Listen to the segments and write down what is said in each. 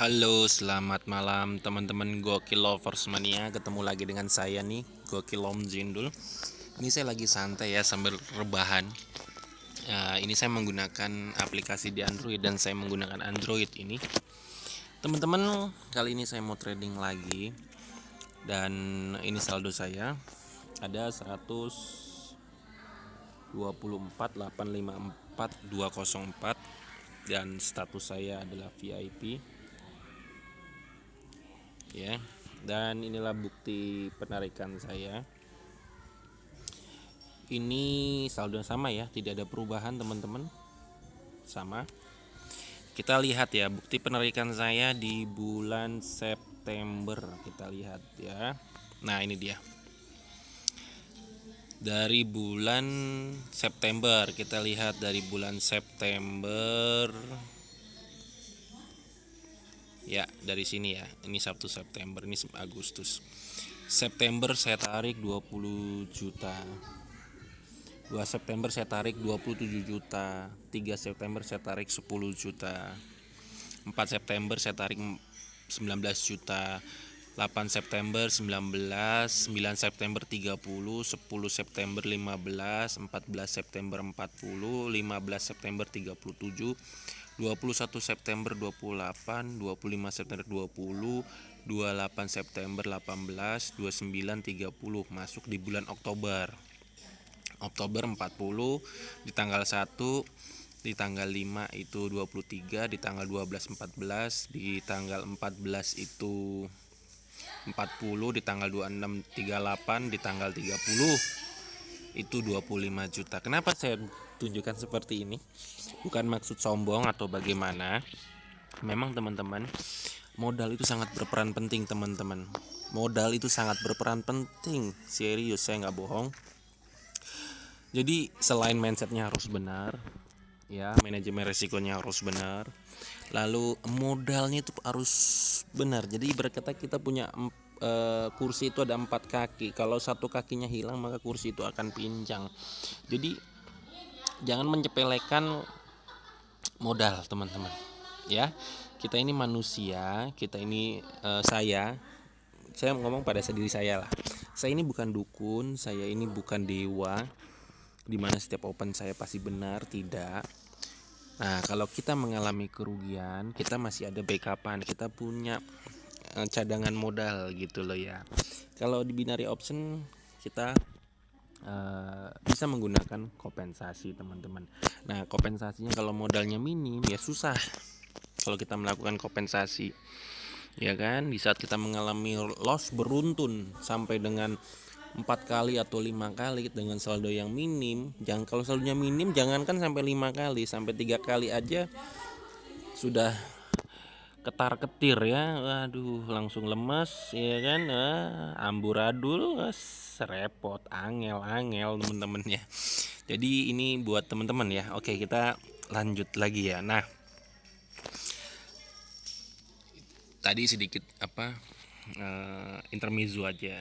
Halo, selamat malam teman-teman Gokil Lovers Mania. Ketemu lagi dengan saya nih, Gokil Om Jindul. Ini saya lagi santai ya sambil rebahan. Ini saya menggunakan aplikasi di Android dan saya menggunakan Android ini. Teman-teman, kali ini saya mau trading lagi. Dan ini saldo saya ada 124.854.204 dan status saya adalah VIP. Ya, dan inilah bukti penarikan saya. Ini saldo yang sama ya, tidak ada perubahan teman-teman, sama. Kita lihat ya bukti penarikan saya di bulan September, kita lihat ya. Nah, ini dia dari bulan September. Kita lihat dari bulan September ya, dari sini ya. Ini 1 September, ini Agustus. September saya tarik 20 juta. 2 September saya tarik 27 juta. 3 September saya tarik 10 juta. 4 September saya tarik 19 juta. 8 September 19, 9 September 30, 10 September 15, 14 September 40, 15 September 37, 21 September 28, 25 September 20, 28 September 18, 29 30, masuk di bulan Oktober 40, di tanggal 1, di tanggal 5 itu 23, di tanggal 12 14, di tanggal 14 itu 40, di tanggal 26 38, di tanggal 30 itu 25 juta. Kenapa saya tunjukkan seperti ini? Bukan maksud sombong atau bagaimana. Memang teman-teman, modal itu sangat berperan penting teman-teman. Modal itu sangat berperan penting. Serius, saya nggak bohong. Jadi selain mindsetnya harus benar, ya manajemen resikonya harus benar, lalu modalnya itu harus benar. Jadi berkata kita punya kursi itu ada 4 kaki. Kalau satu kakinya hilang maka kursi itu akan pincang. Jadi jangan menyepelekan modal teman-teman. Ya, kita ini manusia, kita ini saya ngomong pada diri saya lah. Saya ini bukan dukun, saya ini bukan dewa dimana setiap open saya pasti benar, tidak. Nah, kalau kita mengalami kerugian, kita masih ada backupan, kita punya cadangan modal gitu loh ya. Kalau di binary option kita bisa menggunakan kompensasi teman-teman. Nah, kompensasinya kalau modalnya minim ya susah kalau kita melakukan kompensasi, ya kan. Di saat kita mengalami loss beruntun sampai dengan 4 kali atau 5 kali dengan saldo yang minim, kalau saldonya minim jangankan sampai 5 kali, sampai 3 kali aja sudah ketar ketir ya. Waduh, langsung lemas ya kan, amburadul, repot, angel temen-temen ya. Jadi ini buat teman-teman ya. Oke, kita lanjut lagi ya. Nah, tadi sedikit intermezzo aja.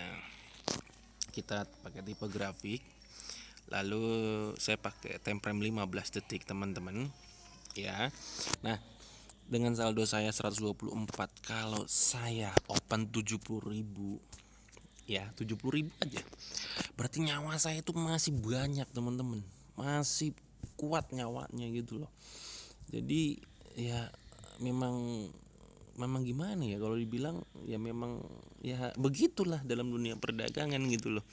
Kita pakai tipe grafik, lalu saya pakai time frame 15 detik teman-teman ya. Nah, dengan saldo saya 124, kalau saya open 70.000 ya, 70.000 aja, berarti nyawa saya itu masih banyak teman-teman, masih kuat nyawanya gitu loh. Jadi ya memang gimana ya kalau dibilang, ya memang ya begitulah dalam dunia perdagangan gitu loh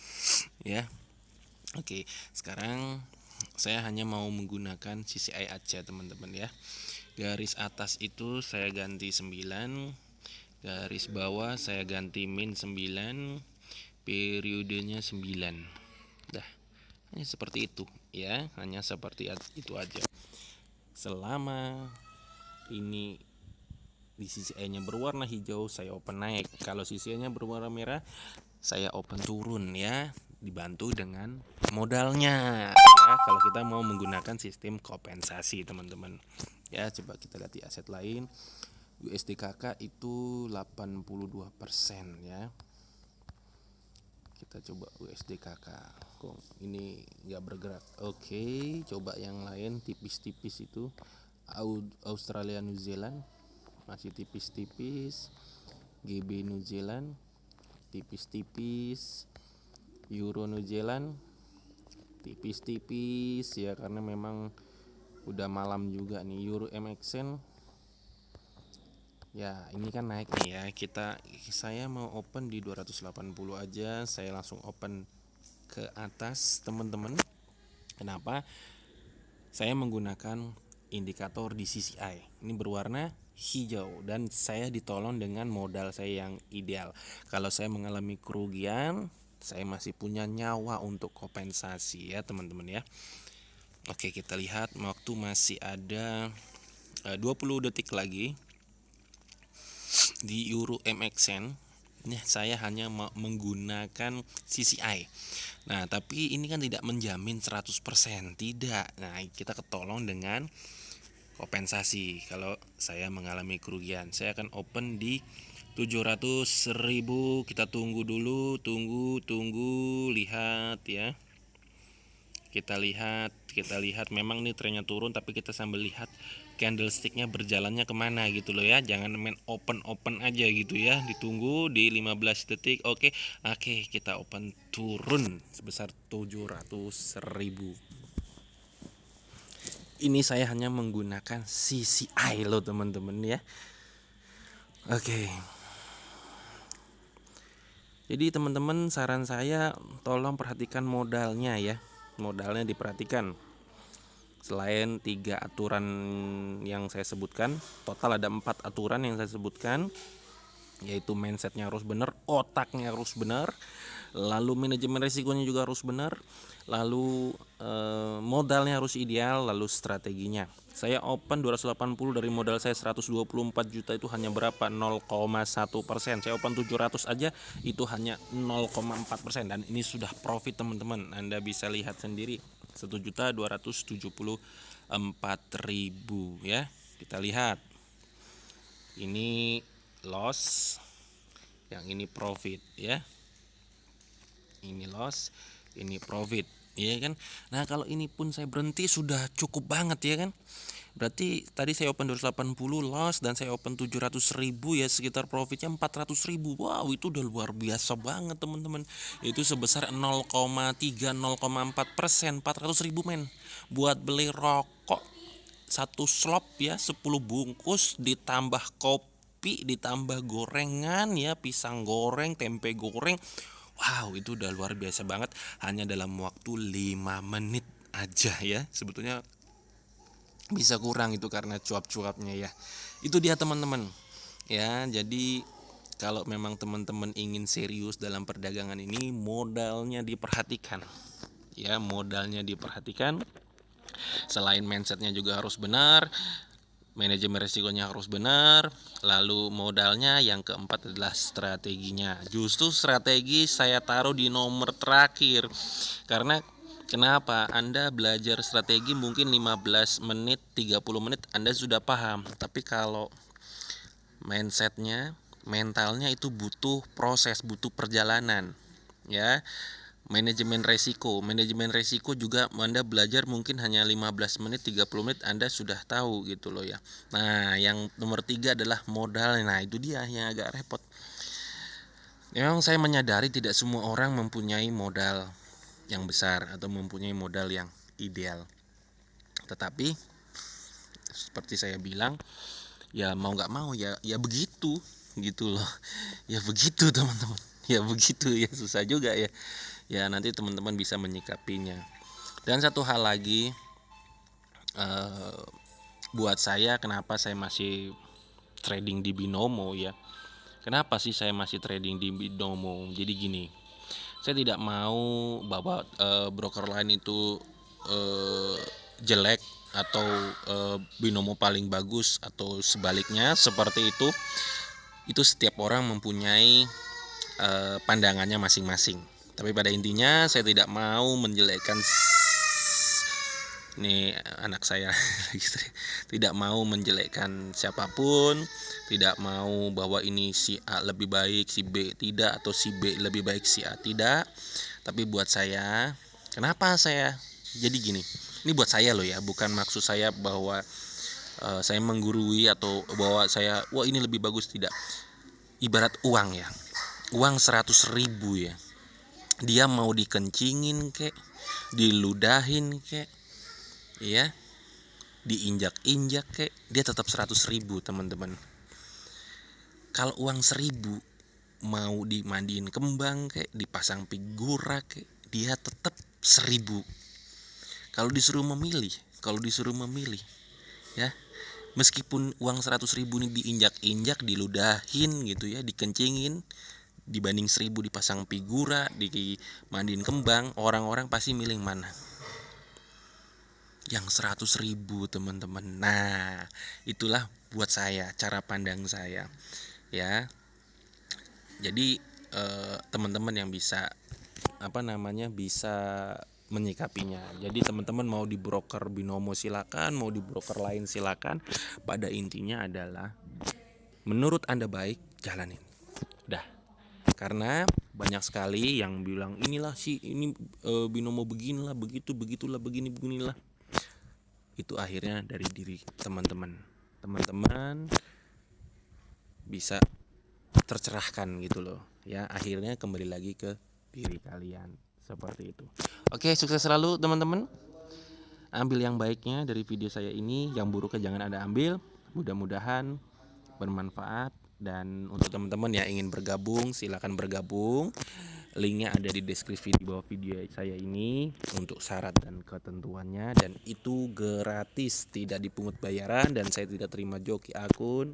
ya. Oke, sekarang saya hanya mau menggunakan CCI aja teman-teman ya. Garis atas itu saya ganti 9, garis bawah saya ganti min 9, periodenya 9. Dah, hanya seperti itu ya, hanya seperti itu aja. Selama ini di CCI-nya berwarna hijau, saya open naik. Kalau CCI-nya berwarna merah, saya open turun ya, dibantu dengan modalnya ya. Kalau kita mau menggunakan sistem kompensasi teman-teman ya. Coba kita lihat di aset lain. USDKK itu 82% ya. Kita coba USDKK, kok ini nggak bergerak. Oke, coba yang lain tipis-tipis itu Australia New Zealand. masih tipis-tipis. GB New Zealand tipis-tipis. Euro New Zealand tipis-tipis ya, karena memang udah malam juga nih. Euro MXN ya ini kan naik nih ya. Saya mau open di 280 aja. Saya langsung open ke atas teman-teman. Kenapa? Saya menggunakan indikator di CCI. Ini berwarna hijau dan saya ditolong dengan modal saya yang ideal. Kalau saya mengalami kerugian, saya masih punya nyawa untuk kompensasi ya teman-teman ya. Oke, kita lihat waktu masih ada 20 detik lagi di Euro MXN. Ini saya hanya menggunakan CCI. Nah, tapi ini kan tidak menjamin 100%, tidak. Nah, kita ketolong dengan kompensasi. Kalau saya mengalami kerugian, saya akan open di 700.000. Kita tunggu dulu, tunggu, lihat ya. Kita lihat memang nih trennya turun, tapi kita sambil lihat candlesticknya berjalannya kemana gitu loh ya. Jangan main open aja gitu ya. Ditunggu di 15 detik. Oke, kita open turun sebesar 700.000. Ini saya hanya menggunakan CCI loh teman-teman ya. Oke. Jadi teman-teman, saran saya tolong perhatikan modalnya ya. Modalnya diperhatikan. Selain 3 aturan yang saya sebutkan, total ada 4 aturan yang saya sebutkan, yaitu mindsetnya harus benar, otaknya harus benar, lalu manajemen risikonya juga harus benar, lalu modalnya harus ideal, lalu strateginya. Saya open 280 dari modal saya 124 juta, itu hanya berapa? 0,1%. Saya open 700 aja itu hanya 0,4%, dan ini sudah profit teman-teman. Anda bisa lihat sendiri 1.274.000 ya. Kita lihat. Ini loss, yang ini profit ya. Ini loss, ini profit, ya kan. Nah, kalau ini pun saya berhenti sudah cukup banget ya kan. Berarti tadi saya open 280 loss dan saya open 700.000 ya, sekitar profitnya 400.000. Wow, itu udah luar biasa banget teman-teman. Itu sebesar 0,3-0,4%, 400.000 men. Buat beli rokok satu slop ya, 10 bungkus ditambah kopi, ditambah gorengan ya, pisang goreng, tempe goreng. Wow, itu udah luar biasa banget, hanya dalam waktu 5 menit aja ya. Sebetulnya bisa kurang itu karena cuap-cuapnya ya. Itu dia teman-teman ya. Jadi kalau memang teman-teman ingin serius dalam perdagangan ini, modalnya diperhatikan ya, modalnya diperhatikan. Selain mindsetnya juga harus benar, manajemen resikonya harus benar, lalu modalnya yang keempat adalah strateginya. Justru strategi saya taruh di nomor terakhir. Karena kenapa? Anda belajar strategi mungkin 15 menit, 30 menit Anda sudah paham. Tapi kalau mindsetnya, mentalnya itu butuh proses, butuh perjalanan ya. Manajemen resiko juga Anda belajar mungkin hanya 15 menit, 30 menit Anda sudah tahu gitu loh ya. Nah, yang nomor 3 adalah modal. Nah, itu dia yang agak repot. Memang saya menyadari tidak semua orang mempunyai modal yang besar atau mempunyai modal yang ideal. Tetapi seperti saya bilang, ya mau nggak mau ya begitu gitu loh. Ya begitu teman-teman. Ya begitu ya, susah juga ya. Ya nanti teman-teman bisa menyikapinya. Dan satu hal lagi, buat saya, kenapa saya masih trading di binomo ya. Kenapa sih saya masih trading di binomo? Jadi gini, saya tidak mau bahwa broker lain itu jelek atau binomo paling bagus atau sebaliknya seperti itu. Itu setiap orang mempunyai pandangannya masing-masing. Tapi pada intinya saya tidak mau menjelekkan, ini anak saya tidak mau menjelekkan siapapun, tidak mau bahwa ini si A lebih baik, si B tidak, atau si B lebih baik, si A tidak. Tapi buat saya, kenapa saya jadi gini? Ini buat saya loh ya, bukan maksud saya bahwa saya menggurui atau bahwa saya wah ini lebih bagus, tidak. Ibarat uang ya, uang 100.000 ya, dia mau dikencingin kek, diludahin kek, ya, diinjak-injak kek, dia tetap 100.000 teman-teman. Kalau uang 1.000 mau dimandiin kembang kek, dipasang figura kek, dia tetap 1.000. Kalau disuruh memilih ya, meskipun uang 100.000 ini diinjak-injak, diludahin gitu ya, dikencingin, dibanding 1.000 dipasang figura, dimandiin kembang, orang-orang pasti milih mana? Yang 100.000 teman-teman. Nah, itulah buat saya cara pandang saya ya. Jadi teman-teman yang bisa bisa menyikapinya. Jadi teman-teman mau di broker binomo silakan, mau di broker lain silakan. Pada intinya adalah menurut Anda baik, jalanin. Dah. Karena banyak sekali yang bilang inilah sih, ini binomo beginilah, begitulah, beginilah. Itu akhirnya dari diri teman-teman. Teman-teman bisa tercerahkan gitu loh ya, akhirnya kembali lagi ke diri kalian seperti itu. Oke, sukses selalu teman-teman. Ambil yang baiknya dari video saya ini, yang buruknya jangan Anda ambil. Mudah-mudahan bermanfaat. Dan untuk teman-teman yang ingin bergabung, silakan bergabung. Linknya ada di deskripsi di bawah video saya ini untuk syarat dan ketentuannya, dan itu gratis, tidak dipungut bayaran, dan saya tidak terima joki akun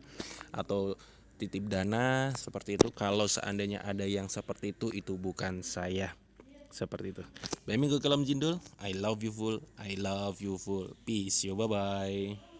atau titip dana seperti itu. Kalau seandainya ada yang seperti itu bukan saya. Seperti itu. Bye minggu kelam jindul. I love you full. Peace yo, bye bye.